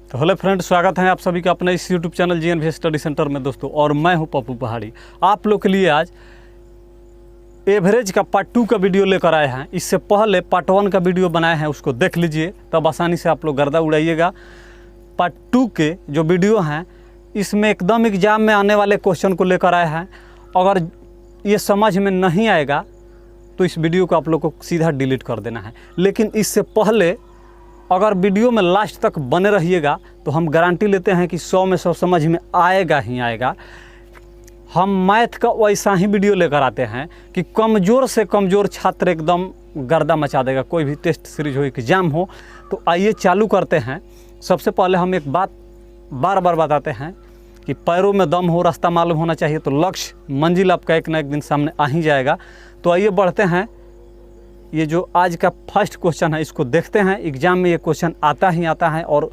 तो hello friend, स्वागत है आप सभी का अपने इस YouTube channel GNV study centre में दोस्तों। और मैं हूं पप्पू पहाड़ी। आप लोग के लिए आज एवरेज का पार्ट 2 का वीडियो लेकर आए हैं। इससे पहले पार्ट 1 का वीडियो बनाए हैं, उसको देख लीजिए, तब आसानी से आप लोग गर्दा उड़ाइएगा। पार्ट 2 के जो वीडियो हैं इसमें एकदम एग्जाम में आने वाले क्वेश्चन को लेकर आए हैं। अगर ये समझ में नहीं आएगा तो इस वीडियो को आप लोग को सीधा डिलीट कर देना है। लेकिन इससे पहले अगर वीडियो में लास्ट तक बने रहिएगा तो हम गारंटी लेते हैं कि 100 में 100 समझ में आएगा ही आएगा। हम मैथ का वैसा ही वीडियो लेकर आते हैं कि कमज़ोर से कमज़ोर छात्र एकदम गर्दा मचा देगा। कोई भी टेस्ट सीरीज हो, एग्ज़ाम हो। तो आइए चालू करते हैं। सबसे पहले हम एक बात बार बार बताते हैं कि पैरों में दम हो, रास्ता मालूम होना चाहिए, तो लक्ष्य मंजिल आपका एक ना एक दिन सामने आ ही जाएगा। तो आइए बढ़ते हैं। ये जो आज का फर्स्ट क्वेश्चन है इसको देखते हैं। एग्ज़ाम में ये क्वेश्चन आता ही आता है और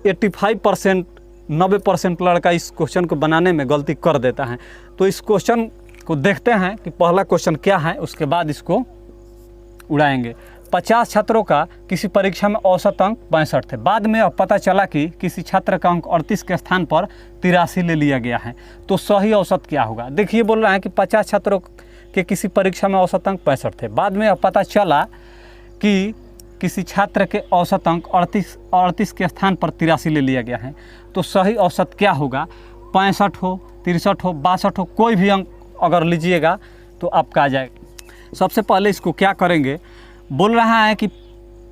85% 90% लड़का इस क्वेश्चन को बनाने में गलती कर देता है। तो इस क्वेश्चन को देखते हैं कि पहला क्वेश्चन क्या है, उसके बाद इसको उड़ाएंगे। 50 छात्रों का किसी परीक्षा में औसत अंक 65 थे। बाद में अब पता चला कि किसी छात्र का अंक 38 के स्थान पर 83 ले लिया गया है। तो सही औसत क्या होगा? देखिए, बोल रहा है कि 50 छात्रों के किसी परीक्षा में औसत अंक 65 थे। बाद में अब पता चला कि किसी छात्र के औसत अंक 38 के स्थान पर 83 ले लिया गया है। तो सही औसत क्या होगा? 65 हो, 63 हो, 62 हो, कोई भी अंक अगर लीजिएगा तो आपका आ जाएगा। सबसे पहले इसको क्या करेंगे, बोल रहा है कि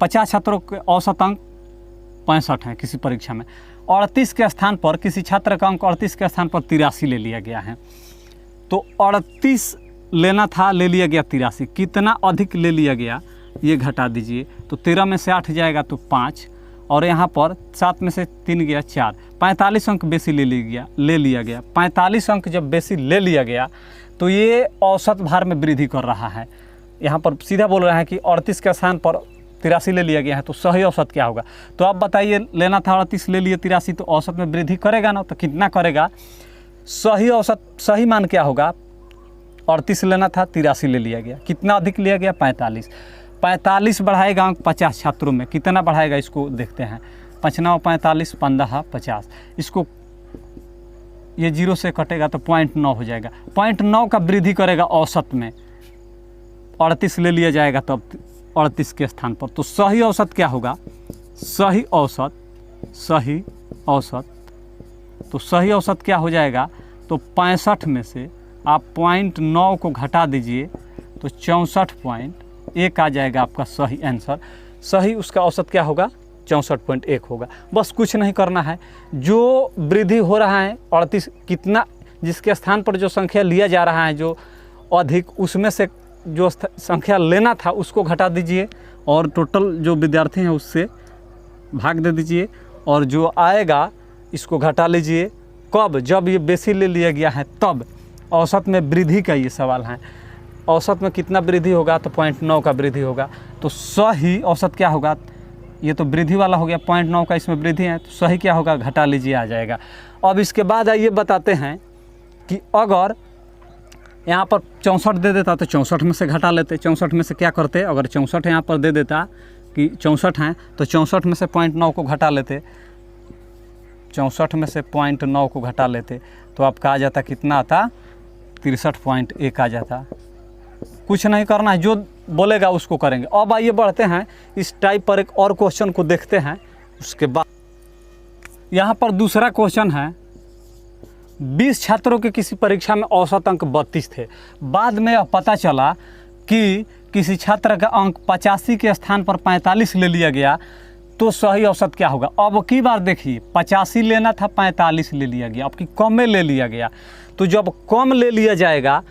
50 छात्रों के औसत अंक 65 हैं किसी परीक्षा में। 38 के स्थान पर किसी छात्र का अंक 38 के स्थान पर 83 ले लिया गया है। तो 38 लेना था, ले लिया गया 83। कितना अधिक ले लिया गया ये घटा दीजिए। तो 13 में से 8 जाएगा तो 5, और यहाँ पर 7 में से 3 गया 4। 45 अंक बेसी ले लिया गया। 45 अंक जब बेसी ले लिया गया तो ये औसत भार में वृद्धि कर रहा है। यहाँ पर सीधा बोल रहा है कि 38 के स्थान पर 83 ले लिया गया है। तो सही औसत क्या होगा? तो आप बताइए, लेना था 38, ले लिए 83, तो औसत में वृद्धि करेगा ना? तो कितना करेगा? सही औसत, सही मान क्या होगा? 38 लेना था, 83 ले लिया गया। कितना अधिक लिया गया? 45। 45 बढ़ाएगा अंक 50 छात्रों में। कितना बढ़ाएगा इसको देखते हैं। 5 9 45, 15 50। इसको ये 0 से कटेगा तो 0.9 हो जाएगा। 0.9 का वृद्धि करेगा औसत में। 38 ले लिया जाएगा तब 38 के स्थान पर। तो सही औसत क्या होगा? सही औसत तो सही औसत क्या हो जाएगा? तो 65 में से आप 0.9 को घटा दीजिए तो 64.1 आ जाएगा आपका सही आंसर। सही उसका औसत क्या होगा? 64.1 होगा। बस कुछ नहीं करना है। जो वृद्धि हो रहा है 38, कितना जिसके स्थान पर जो संख्या लिया जा रहा है जो अधिक, उसमें से जो संख्या लेना था उसको घटा दीजिए और टोटल जो विद्यार्थी हैं उससे भाग दे दीजिए, और जो आएगा इसको घटा लीजिए। कब? जब ये बेसी ले लिया गया है तब। औसत में वृद्धि का ये सवाल है। औसत में कितना वृद्धि होगा? तो 0.9 का वृद्धि होगा। तो सही औसत क्या होगा? ये तो वृद्धि वाला हो गया, 0.9 का इसमें वृद्धि है। तो सही क्या होगा? घटा लीजिए, आ जाएगा। अब इसके बाद आइए बताते हैं कि अगर यहाँ पर 64 दे देता तो 64 में से घटा लेते। 64 में से क्या करते? अगर 64 यहाँ पर दे देता कि 64 हैं तो 64 में से 0.9 को घटा लेते। 64 में से 0.9 को घटा लेते तो आपका आ जाता, कितना आता? 63.1 आ जाता। कुछ नहीं करना है, जो बोलेगा उसको करेंगे। अब आइए बढ़ते हैं इस टाइप पर एक और क्वेश्चन को देखते हैं। उसके बाद यहाँ पर दूसरा क्वेश्चन है। 20 छात्रों के किसी परीक्षा में औसत अंक 32 थे। बाद में अब पता चला कि किसी छात्र का अंक 85 के स्थान पर 45 ले लिया गया। तो सही औसत क्या होगा? अब की बार देखिए, 85 लेना था, 45 ले लिया गया। अब की कम में ले लिया गया। तो जब कम ले लिया जाएगा,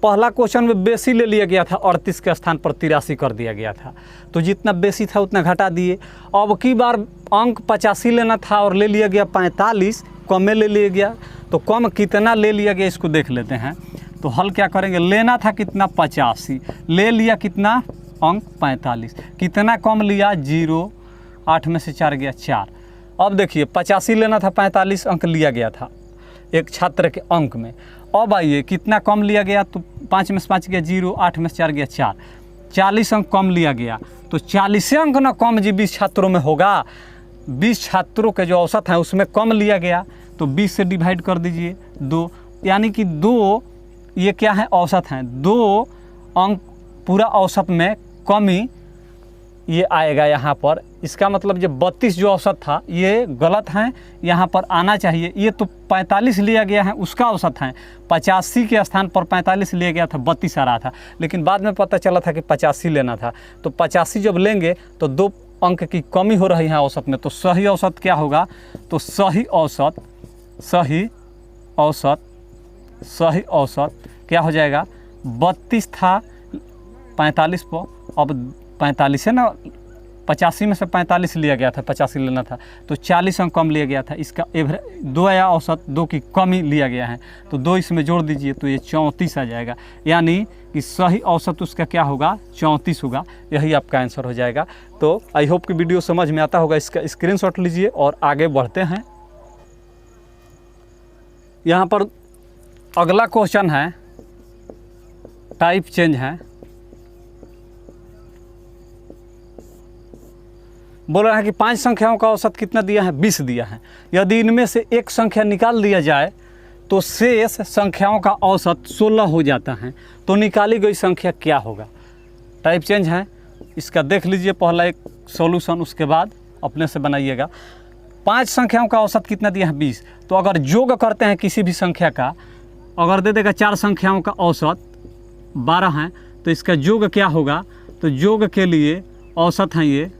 पहला क्वेश्चन में बेसी ले लिया गया था, 38 के स्थान पर 83 कर दिया गया था। तो जितना बेसी था उतना घटा दिए। अब की बार अंक 85 लेना था और ले लिया गया 45, कम में ले लिया गया। तो कम कितना ले लिया गया इसको देख लेते हैं। तो हल क्या करेंगे? लेना था कितना? 85, ले लिया कितना? अंक 45। कितना कम लिया? 0, 8 में से 4 गया 4। अब देखिए, 85 लेना था, 45 अंक लिया गया था एक छात्र के अंक में। अब आइए, कितना कम लिया गया? तो 5 में से 5 गया 0, 8 में से 4 गया 4। 40 अंक कम लिया गया। तो 40 अंक ना कम जी 20 छात्रों में होगा। 20 छात्रों के जो औसत हैं उसमें कम लिया गया, तो 20 से डिवाइड कर दीजिए 2, यानी कि 2 ये क्या है, औसत हैं, 2 अंक पूरा औसत में कमी ये आएगा यहाँ पर। इसका मतलब जो 32 जो औसत था ये गलत है, यहाँ पर आना चाहिए। ये तो 45 लिया गया है, उसका औसत है, 85 के स्थान पर 45 लिया गया था, 32 आ रहा था, लेकिन बाद में पता चला था कि 85 लेना था। तो 85 जब लेंगे तो 2 अंक की कमी हो रही है औसत में, तो सही औसत क्या होगा, तो सही औसत क्या हो जाएगा, 32 था 45 पर, अब 45 है ना, 85 में से 45 लिया गया था, 85 लेना था, तो 40 अंक कम लिया गया था। इसका एवरेज 2 आया औसत, 2 की कमी लिया गया है, तो 2 इसमें जोड़ दीजिए तो ये 34 आ जाएगा, यानी कि सही औसत उसका क्या होगा, 34 होगा। यही आपका आंसर हो जाएगा। तो आई होप कि वीडियो समझ में आता होगा। इसका स्क्रीनशॉट लीजिए और आगे बढ़ते हैं। यहाँ पर अगला क्वेश्चन है, टाइप चेंज है, बोल रहा है कि 5 संख्याओं का औसत कितना दिया है, 20 दिया है। यदि इनमें से एक संख्या निकाल दिया जाए तो शेष संख्याओं का औसत 16 हो जाता है, तो निकाली गई संख्या क्या होगा। टाइप चेंज है, इसका देख लीजिए पहला एक सॉल्यूशन, उसके बाद अपने से बनाइएगा। 5 संख्याओं का औसत कितना दिया है, 20। तो अगर योग करते हैं किसी भी संख्या का, अगर दे देगा 4 संख्याओं का औसत 12 है, तो इसका योग क्या होगा, तो योग के लिए औसत है ये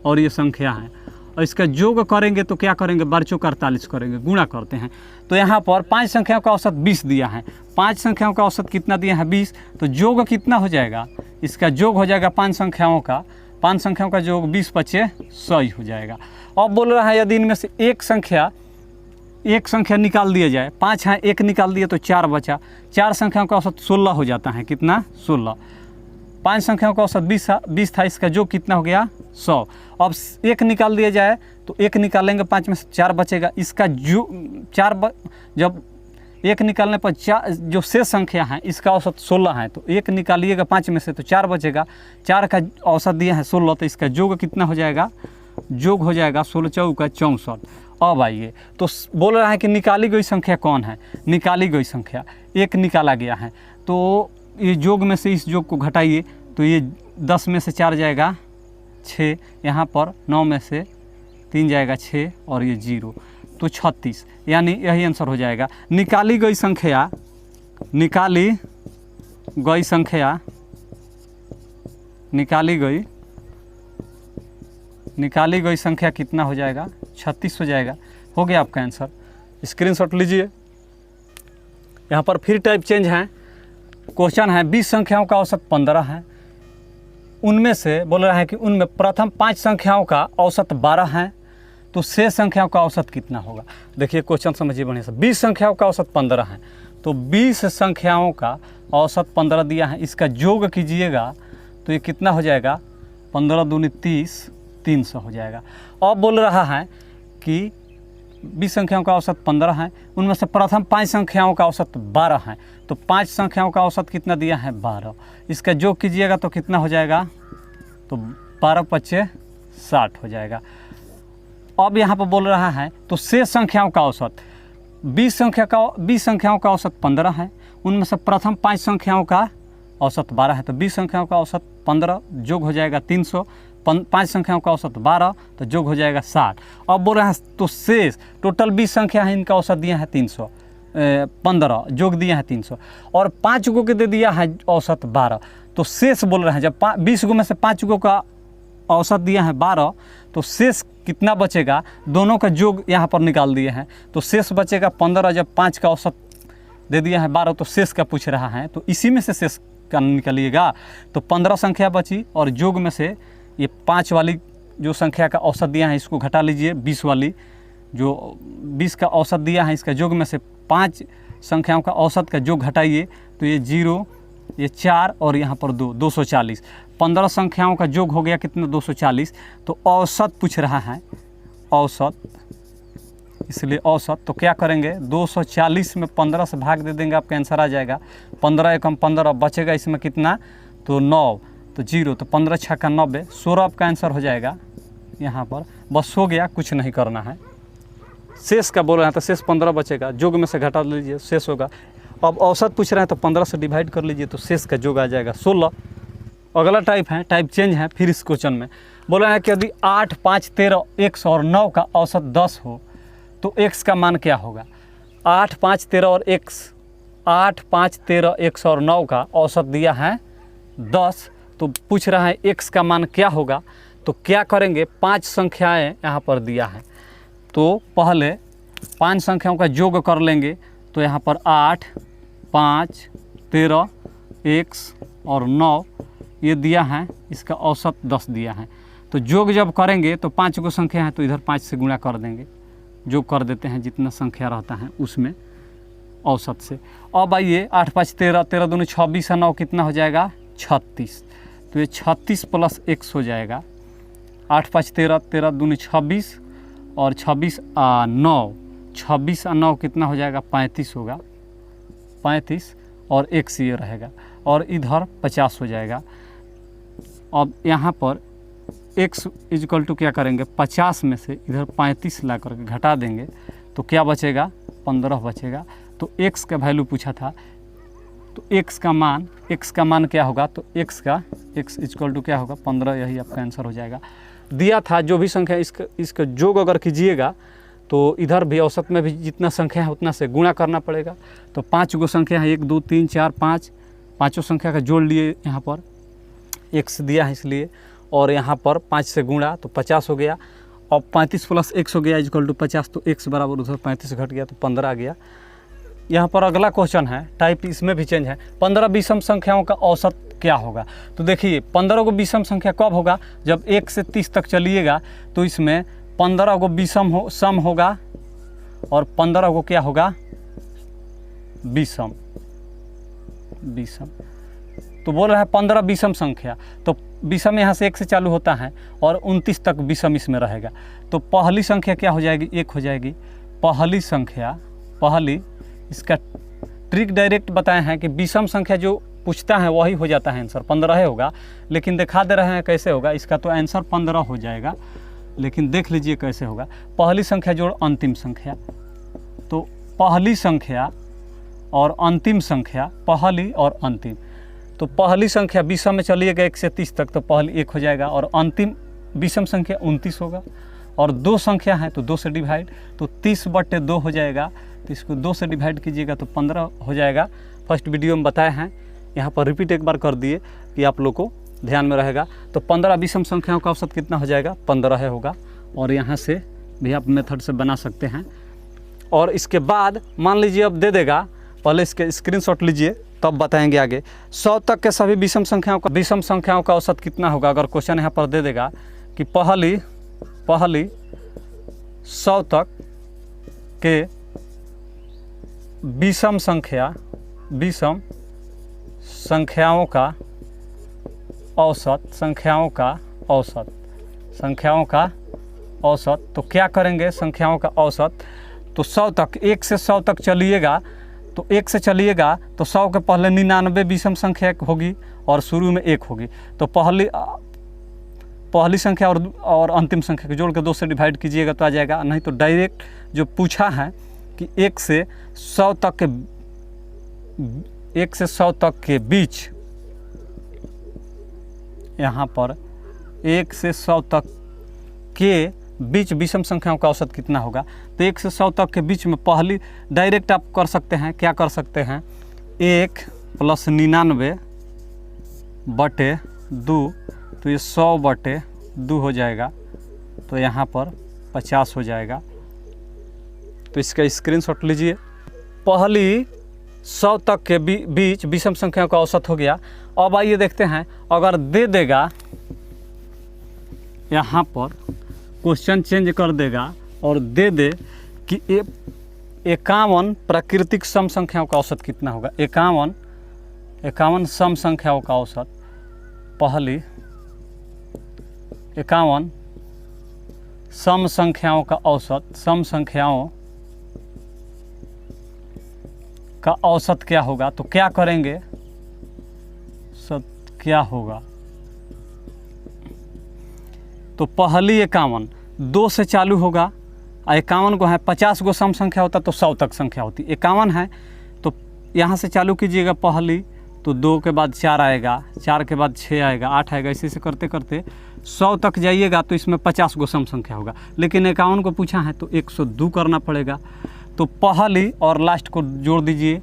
और ये संख्या है, और इसका योग करेंगे तो क्या करेंगे, 12 48 करेंगे, गुणा करते हैं। तो यहाँ पर 5 संख्याओं का औसत 20 दिया है, 5 संख्याओं का औसत कितना दिया है, 20। तो योग कितना हो जाएगा, इसका योग हो जाएगा 5 संख्याओं का, 5 संख्याओं का योग 20 × 5 = 100 हो जाएगा। अब बोल रहा है यदि इनमें से एक संख्या निकाल दिया जाए, 5 है, 1 निकाल दिए तो 4 बचा, 4 संख्याओं का औसत 16 हो जाता है, कितना, 16। 5 संख्याओं का औसत 20 था, इसका योग कितना हो गया, 100। अब 1 निकाल दिया जाए तो 1 निकालेंगे, 5 में से 4 बचेगा, इसका जब 1 निकालने पर 4 जो शेष संख्या है इसका औसत 16 है, तो 1 निकालिएगा 5 में से तो 4 बचेगा, 4 का औसत दिया है 16, तो इसका योग कितना हो जाएगा, योग हो जाएगा 16 × 4 = 64। अब आइए, तो बोल रहा है कि निकाली गई संख्या कौन है, निकाली गई संख्या 1 निकाला गया है, तो ये योग में से इस योग को घटाइए, तो ये 10 में से 4 जाएगा 6, यहाँ पर 9 में से 3 जाएगा 6 और ये 0, तो 36, यानी यही आंसर हो जाएगा। निकाली गई संख्या कितना हो जाएगा, 36 हो जाएगा। हो गया आपका आंसर, स्क्रीनशॉट लीजिए। यहाँ पर फिर टाइप चेंज है, क्वेश्चन है 20 संख्याओं का औसत 15 है, उनमें से बोल रहा है कि उनमें प्रथम 5 संख्याओं का औसत 12 है, तो शेष संख्याओं का औसत कितना होगा। देखिए क्वेश्चन समझिए बढ़िया से, 20 संख्याओं का औसत 15 है, तो 20 संख्याओं का औसत 15 दिया है, इसका योग कीजिएगा तो ये कितना हो जाएगा, 15 दूनी 30, 300 हो जाएगा। अब बोल रहा है कि 20 संख्याओं का औसत 15 है, उनमें से प्रथम 5 संख्याओं का औसत 12 है, तो 5 संख्याओं का औसत कितना दिया है, 12। इसका योग कीजिएगा तो कितना हो जाएगा, तो 12 × 5 = 60 हो जाएगा। अब यहाँ पर बोल रहा है तो शेष संख्याओं का औसत, 20 संख्याओं का औसत 15 है, उनमें से प्रथम 5 संख्याओं का औसत 12 है, तो 20 संख्याओं का औसत 15, योग हो जाएगा 300, 5 संख्याओं का औसत 12, तो योग हो जाएगा 60। अब बोल रहे हैं तो शेष टोटल 20 संख्या है, इनका औसत दिया है 315, योग दिया है 300, और 5 गो के दे दिया है औसत 12, तो शेष बोल रहे हैं जब 20 गो में से 5 गो का औसत दिया है 12, तो शेष कितना बचेगा, दोनों का योग यहाँ पर निकाल दिए हैं, तो शेष बचेगा 15। जब 5 का औसत दे दिया है 12, तो शेष का पूछ रहा है, तो इसी में से शेष का निकालिएगा, तो 15 संख्या बची, और योग में से ये 5 वाली जो संख्या का औसत दिया है इसको घटा लीजिए, 20 वाली जो 20 का औसत दिया है इसका योग में से 5 संख्याओं का औसत का योग घटाइए, तो ये 0, ये 4 और यहाँ पर 2, 240। 15 संख्याओं का योग हो गया कितना, 240। तो औसत पूछ रहा है, औसत, इसलिए औसत, तो क्या करेंगे, 240 में 15 से भाग दे देंगे, आपका आंसर आ जाएगा। 15 एकम 15, बचेगा इसमें कितना, तो 9, तो 0, तो 15 × 6 = 90, 16 आपका आंसर हो जाएगा। यहाँ पर बस हो गया, कुछ नहीं करना है। शेष का बोल रहे हैं तो शेष 15 बचेगा, जोग में से घटा लीजिए, शेष होगा। अब औसत पूछ रहे हैं तो 15 से डिवाइड कर लीजिए तो शेष का जोग आ जाएगा 16। अगला टाइप है, टाइप चेंज है। फिर इस क्वेश्चन में बोला है कि यदि 8, 5, 13, x और 9 का औसत 10 हो तो x का मान क्या होगा। 8, 5, 13 और x, 8, 5, 13, x और 9 का औसत दिया है 10, तो पूछ रहा है x का मान क्या होगा। तो क्या करेंगे, 5 संख्याएं यहाँ पर दिया है, तो पहले 5 संख्याओं का योग कर लेंगे। तो यहाँ पर 8, 5, 13, x और 9 ये दिया है, इसका औसत 10 दिया है। तो योग जब करेंगे तो 5 को संख्या है तो इधर 5 से गुणा कर देंगे, योग कर देते हैं जितना संख्या रहता है उसमें औसत से। अब आइए 8, 5, 13, 13 दूनी 26 और 9 कितना हो जाएगा 36। तो ये 36 प्लस x हो जाएगा। 8, 5, 13, 13 दूनी 26 और 26 9, 26 और 9 कितना हो जाएगा 35 होगा, 35 और x ये रहेगा और इधर 50 हो जाएगा। अब यहाँ पर x इक्वल टू क्या करेंगे, 50 में से इधर 35 ला करके घटा देंगे तो क्या बचेगा 15 बचेगा। तो x का वैल्यू पूछा था, तो x का मान क्या होगा, तो x इक्वल टू क्या होगा 15, यही आपका आंसर हो जाएगा। दिया था जो भी संख्या इसका जोग अगर कीजिएगा तो इधर भी औसत में भी जितना संख्या है उतना से गुणा करना पड़ेगा। तो 5 गो संख्या है, 1, 2, 3, 4, 5, पाँचों संख्या का जोड़ लिए, यहाँ पर x दिया है इसलिए, और यहाँ पर 5 से गुणा तो 50 हो गया। अब 35 प्लस x हो गया इक्वल टू 50, तो x बराबर उधर 35 घट गया तो 15 आ गया। यहाँ पर अगला क्वेश्चन है, टाइप इसमें भी चेंज है, 15 विषम संख्याओं का औसत क्या होगा। तो देखिए 15 को विषम संख्या कब होगा, जब 1 से 30 तक चलिएगा तो इसमें 15 को विषम सम होगा और 15 को क्या होगा विषम। तो बोल रहा है 15 विषम संख्या, तो विषम यहाँ से 1 से चालू होता है और 29 तक विषम इसमें रहेगा। तो पहली संख्या क्या हो जाएगी, 1 हो जाएगी। पहली इसका ट्रिक डायरेक्ट बताए हैं कि विषम संख्या जो पूछता है वही हो जाता है आंसर, 15 होगा, लेकिन दिखा दे रहे हैं कैसे होगा। इसका तो आंसर 15 हो जाएगा, लेकिन देख लीजिए कैसे होगा। पहली संख्या जोड़ अंतिम संख्या, तो पहली संख्या और अंतिम संख्या, पहली और अंतिम, तो पहली संख्या विषम में चलिएगा 1 से 30 तक तो पहली 1 हो जाएगा और अंतिम विषम संख्या 29 होगा। और 2 संख्या है तो 2 से डिवाइड, तो 30/2 हो जाएगा। तो इसको 2 से डिवाइड कीजिएगा तो 15 हो जाएगा। फर्स्ट वीडियो में बताए हैं, यहाँ पर रिपीट एक बार कर दिए कि आप लोग को ध्यान में रहेगा। तो 15 विषम संख्याओं का औसत कितना हो जाएगा, 15 होगा। और यहाँ से भी आप मेथड से बना सकते हैं। और इसके बाद मान लीजिए अब दे देगा, पहले इसके स्क्रीनशॉट लीजिए तब बताएंगे आगे। 100 तक के सभी विषम संख्याओं का औसत कितना होगा। अगर क्वेश्चन यहाँ पर दे देगा कि पहली 100 तक के विषम संख्याओं का औसत, तो क्या करेंगे संख्याओं का औसत। तो 100 तक, 1 से 100 तक चलिएगा तो 1 से चलिएगा तो 100 के पहले 99 विषम संख्या होगी और शुरू में 1 होगी। तो पहली संख्या और अंतिम संख्या के जोड़ के 2 से डिवाइड कीजिएगा तो आ जाएगा। नहीं तो डायरेक्ट जो पूछा है कि 1 से 100 तक के बीच, यहाँ पर 1 से 100 तक के बीच विषम संख्याओं का औसत कितना होगा। तो 1 से 100 तक के बीच में पहली डायरेक्ट आप कर सकते हैं, क्या कर सकते हैं, 1 + 99/2, तो ये 100/2 हो जाएगा। तो यहाँ पर 50 हो जाएगा। तो इसका स्क्रीनशॉट लीजिए। पहली 100 तक के बीच विषम संख्याओं का औसत हो गया। अब आइए देखते हैं, अगर दे देगा, यहाँ पर क्वेश्चन चेंज कर देगा और दे दे कि 51 प्राकृतिक सम संख्याओं का औसत कितना होगा। 51 सम संख्याओं का औसत, पहली 51 सम संख्याओं का औसत क्या होगा। तो क्या करेंगे, क्या होगा, तो पहली 51 2 से चालू होगा, 51 को है 50 गो सम संख्या होता तो 100 तक संख्या होती। 51 है तो यहाँ से चालू कीजिएगा पहली, तो 2 के बाद 4 आएगा, 4 के बाद 6 आएगा, 8 आएगा, इसी से करते करते 100 तक जाइएगा तो इसमें 50 गो सम संख्या होगा। लेकिन 51 को पूछा है तो 102 करना पड़ेगा। तो पहली और लास्ट को जोड़ दीजिए,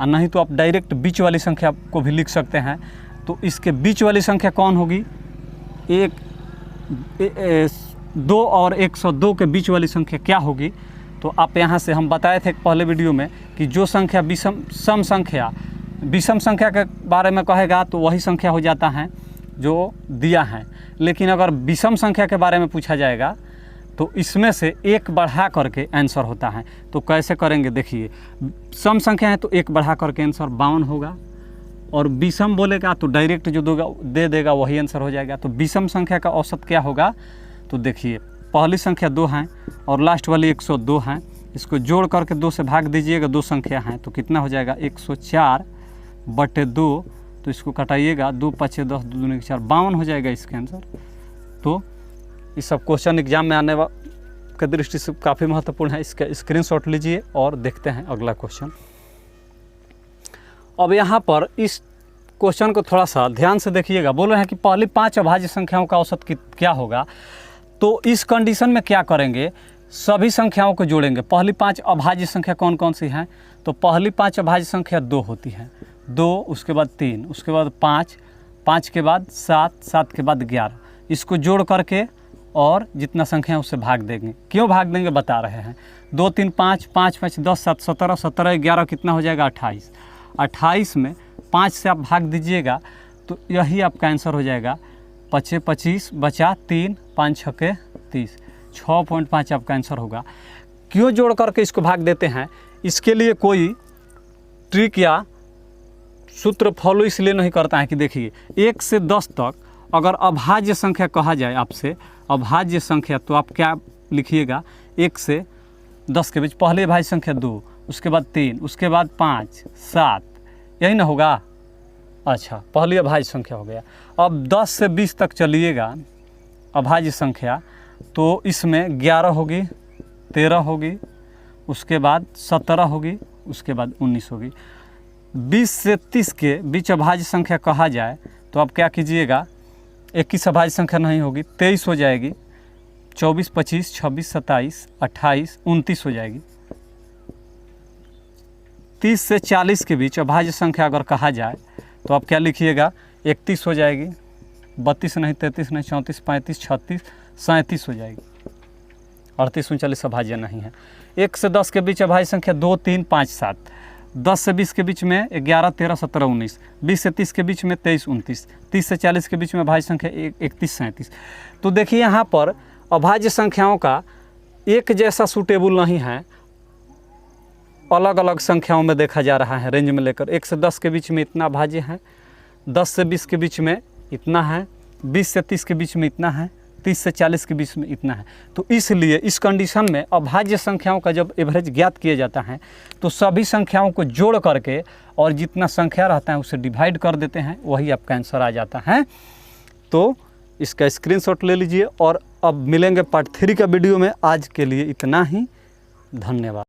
और नहीं तो आप डायरेक्ट बीच वाली संख्या को भी लिख सकते हैं। तो इसके बीच वाली संख्या कौन होगी? 2 और 102 के बीच वाली संख्या क्या होगी? तो आप यहाँ से हम बताए थे पहले वीडियो में कि जो संख्या विषम संख्या के बारे में कहेगा तो वही संख्या हो जाता है जो दिया है। लेकिन अगर विषम संख्या के बारे में पूछा जाएगा तो इसमें से 1 बढ़ा करके आंसर होता है। तो कैसे करेंगे देखिए, सम संख्या है तो 1 बढ़ा करके आंसर 52 होगा, और विषम बोलेगा तो डायरेक्ट जो दे देगा वही आंसर हो जाएगा। तो विषम संख्या का औसत क्या होगा? तो देखिए पहली संख्या 2 है और लास्ट वाली 102 है, इसको जोड़ करके 2 से भाग दीजिएगा, 2 संख्या हैं तो कितना हो जाएगा? 104/2। तो इसको कटाइएगा, 2 5 10 2 दूनी 4, 52 हो जाएगा इसका आंसर। तो ये सब क्वेश्चन एग्जाम में आने की दृष्टि से काफ़ी महत्वपूर्ण है। इसका स्क्रीनशॉट लीजिए और देखते हैं अगला क्वेश्चन। अब यहाँ पर इस क्वेश्चन को थोड़ा सा ध्यान से देखिएगा। बोल रहे हैं कि पहली 5 अभाज्य संख्याओं का औसत क्या होगा। तो इस कंडीशन में क्या करेंगे? सभी संख्याओं को जोड़ेंगे। पहली 5 अभाज्य संख्या कौन कौन सी हैं? तो पहली 5 अभाज्य संख्या 2 होती है, 2, उसके बाद 3, उसके बाद 5, 5 के बाद 7, 7 के बाद 11। इसको जोड़ करके और जितना संख्या है उससे भाग देंगे। क्यों भाग देंगे बता रहे हैं। 2 3 5, 5 5 10 7 17, 17 11 कितना हो जाएगा? 28। 28 में 5 से आप भाग दीजिएगा तो यही आपका आंसर हो जाएगा। 5 25 बचा 3, 5 6 30, 6.5 आपका आंसर होगा। क्यों जोड़ करके इसको भाग देते हैं? इसके लिए कोई ट्रिक या सूत्र फॉलो इसलिए नहीं करता है कि देखिए 1 से 10 तक अगर अभाज्य संख्या कहा जाए आपसे, अभाज्य संख्या, तो आप क्या लिखिएगा? 1 से 10 के बीच पहले अभाज्य संख्या 2, उसके बाद 3, उसके बाद 5 7, यही ना होगा? अच्छा, पहली अभाज्य संख्या हो गया। अब 10 से 20 तक चलिएगा अभाज्य संख्या, तो इसमें 11 होगी, 13 होगी, उसके बाद 17 होगी, उसके बाद 19 होगी। 20 से 30 के बीच अभाज्य संख्या कहा जाए तो आप क्या कीजिएगा? 21 अभाज्य संख्या नहीं होगी, 23 हो जाएगी, 24 25 26 27 28 29 हो जाएगी। 30 से 40 के बीच अभाज्य संख्या अगर कहा जाए तो आप क्या लिखिएगा? 31 हो जाएगी, 32 नहीं, 33 नहीं, 34 35 36 37 हो जाएगी। 38 39 अभाज्य नहीं है। 1 से 10 के बीच अभाज्य संख्या 2 3 5 7, 10 से 20 के बीच में 11 13 17 19, 20 से 30 के बीच में 23 29, 30 से 40 के बीच में अभाज्य संख्या 31 37। तो देखिए यहाँ पर अभाज्य संख्याओं का एक जैसा सूटेबल नहीं है, अलग अलग संख्याओं में देखा जा रहा है रेंज में लेकर। 1 से 10 के बीच में इतना अभाज्य है, 10 से 20 के बीच में इतना है, 20 से 30 के बीच में इतना है, 30 से 40 के बीच में इतना है। तो इसलिए इस कंडीशन में अभाज्य संख्याओं का जब एवरेज ज्ञात किया जाता है तो सभी संख्याओं को जोड़ करके और जितना संख्या रहता है उसे डिवाइड कर देते हैं, वही आपका आंसर आ जाता है। तो इसका स्क्रीनशॉट ले लीजिए और अब मिलेंगे पार्ट 3 का वीडियो में। आज के लिए इतना ही, धन्यवाद।